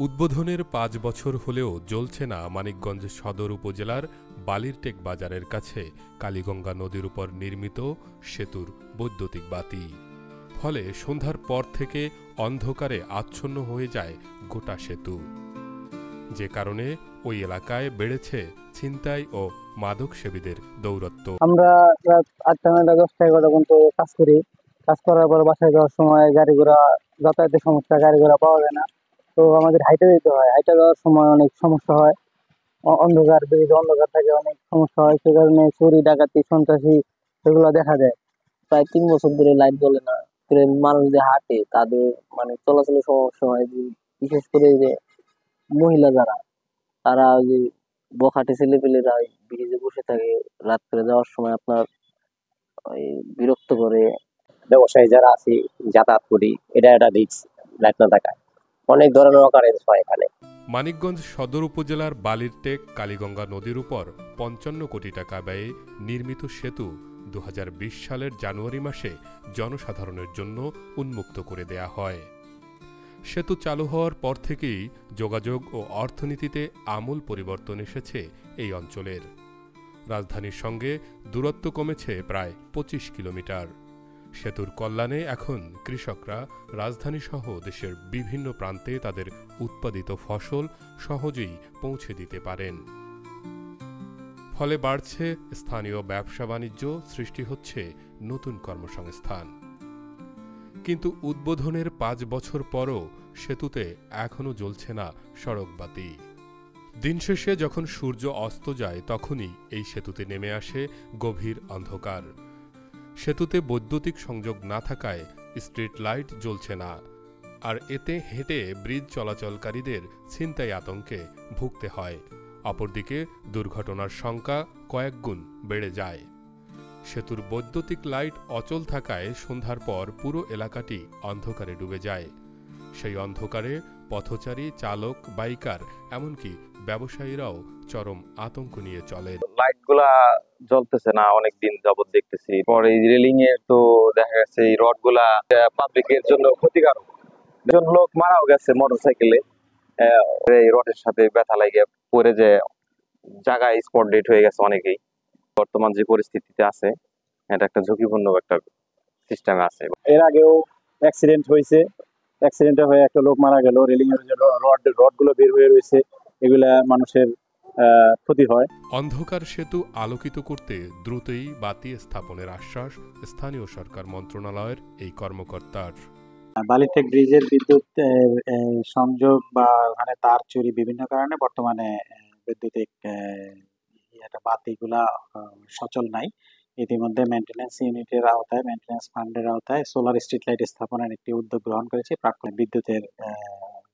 উদ্বোধনের ৫ বছর হলেও জ্বলছে না মানিকগঞ্জ সদর উপজেলার বালিরটেক বাজারের কাছে কালীগঙ্গা নদীর উপর নির্মিত সেতুর বৈদ্যুতিক বাতি। ফলে সন্ধ্যার পর থেকে অন্ধকারে আচ্ছন্ন হয়ে যায় গোটা সেতু, যে কারণে ওই এলাকায় বেড়েছে ছিনতাই ও মাদক সেবীদের দৌরত্ব। আমরা রাত ৮টা ৯টা ১০টা ১১টা পর্যন্ত কাজ করি। কাজ করার পর বাসায় যাওয়ার সময় গাড়ি ঘোড়া যাতায়াতের সমস্যা, গাড়ি ঘোড়া পাওয়া যায় না। তো আমাদের হাইটে যেতে হয়। হাইটে যাওয়ার সময় অনেক সমস্যা হয়। অন্ধকার, ব্রিজ অন্ধকার থাকে, অনেক সমস্যা হয়। সে কারণে চুরি ডাকাতি সন্ত্রাসী এগুলো দেখা যায়। প্রায় ৩ বছর ধরে লাইট জ্বলে না। মানুষ যে হাঁটে তাদের চলাচলের সমস্যা হয়। বিশেষ করে যে মহিলা যারা, তারা ওই যে বখাটে ছেলেপেলেরা ব্রিজে বসে থাকে, রাত্রে যাওয়ার সময় আপনার ওই বিরক্ত করে। ব্যবসায়ী যারা আছি যাতায়াত করি, এটা একটা রিস্ক, লাইট না থাকা অনেক ধরনের অকারেন্স হয় এখানে। মানিকগঞ্জ সদর উপজেলার বালিরটেক কালীগঙ্গা নদীর উপর ৫৫ কোটি টাকা ব্যয়ে নির্মিত সেতু ২০২০ সালের জানুয়ারি মাসে জনসাধারণের জন্য উন্মুক্ত করে দেয়া হয়। সেতু চালু হওয়ার পর থেকেই যোগাযোগ ও অর্থনীতিতে আমূল পরিবর্তন এসেছে এই অঞ্চলের। রাজধানীর সঙ্গে দূরত্ব কমেছে প্রায় ২৫ কিলোমিটার। সেতুর কল্যাণে এখন কৃষকরা রাজধানীসহ দেশের বিভিন্ন প্রান্তে তাদের উৎপাদিত ফসল সহজেই পৌঁছে দিতে পারেন। ফলে বাড়ছে স্থানীয় ব্যবসা বাণিজ্য, সৃষ্টি হচ্ছে নতুন কর্মসংস্থান। কিন্তু উদ্বোধনের ৫ বছর পরও সেতুতে এখনও জ্বলছে না সড়ক বাতি। দিন শেষে যখন সূর্য অস্ত যায় তখনই এই সেতুতে নেমে আসে গভীর অন্ধকার। সেতুতে বৈদ্যুতিক সংযোগ না থাকায় স্ট্রিট লাইট জ্বলছে না, আর এতে হেঁটে ব্রিজ চলাচলকারীদের ছিনতাই আতঙ্কে ভুগতে হয়। অপরদিকে দুর্ঘটনার সংখ্যা কয়েকগুণ বেড়ে যায়। সেতুর বৈদ্যুতিক লাইট অচল থাকায় সন্ধ্যার পর পুরো এলাকাটি অন্ধকারে ডুবে যায়। সেই অন্ধকারে পথচারী, চালক, বাইকার, এমনকি ব্যবসায়ীরাও চরম আতঙ্ক নিয়ে চলেন। লাইট গুলা জ্বলতেছে না অনেকদিন যাবত দেখতেছি। পরে রেলিং এ তো দেখা গেছে এই রড গুলা পাবলিকের জন্য ক্ষতিকারক। একজন লোক মারাও গেছে মোটরসাইকেলে, এই রডের সাথে ব্যথা লাগে পরে, যে জায়গায় স্পট ডেট হয়ে গেছে অনেকেই। বর্তমান যে পরিস্থিতিতে আছে, এটা একটা ঝুঁকিপূর্ণ একটা সিস্টেম আছে। এর আগেও অ্যাক্সিডেন্ট হয়েছে, অ্যাক্সিডেন্টে হয়ে একটা লোক মারা গেল। রেলিং এর যে রড গুলো বের হয়ে রয়েছে, এগুলা মানুষের ক্ষতি হয়। অন্ধকার সেতু আলোকিত করতে দ্রুতই বাতি স্থাপনের আশ্বাস স্থানীয় সরকার মন্ত্রণালয়ের এই কর্মকর্তার। বালিরটেক ব্রিজের বিদ্যুৎ সংযোগ বা ওখানে তার চুরি বিভিন্ন কারণে বর্তমানে বৈদ্যুতিক বাতিগুলা সচল নাই। ইতিমধ্যে মেইনটেনেন্স ইউনিটের আওতায়, মেইনটেনেন্স ফান্ডের আওতায় সোলার স্ট্রিট লাইট স্থাপনের একটি উদ্যোগ গ্রহণ করেছে। প্রাকৃতিক বিদ্যুতের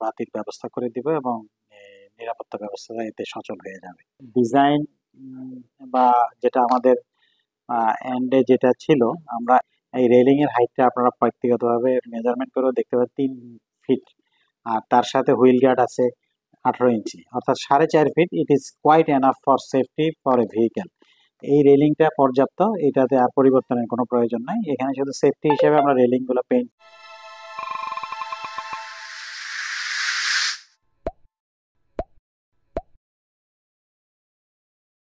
বাতির ব্যবস্থা করে দিব এবং নিরাপত্তা ব্যবস্থা এতে সচল হয়ে যাবে। ডিজাইন বা যেটা আমাদের এন্ডে যেটা ছিল, আমরা এই রেলিং এর হাইটটা আপনারা ব্যক্তিগতভাবে মেজারমেন্ট করেও দেখতে পাবেন ৩ ফিট, আর তার সাথে হুইল গার্ড আছে 18 ইঞ্চি, অর্থাৎ 4.5 feet. It is quite enough for safety for a vehicle. এই রেলিংটা পর্যাপ্ত, এটাতে আর পরিবর্তনের কোনো প্রয়োজন নাই। এখানে শুধু সেফটি হিসেবে আমরা রেলিং গুলো পেইন্ট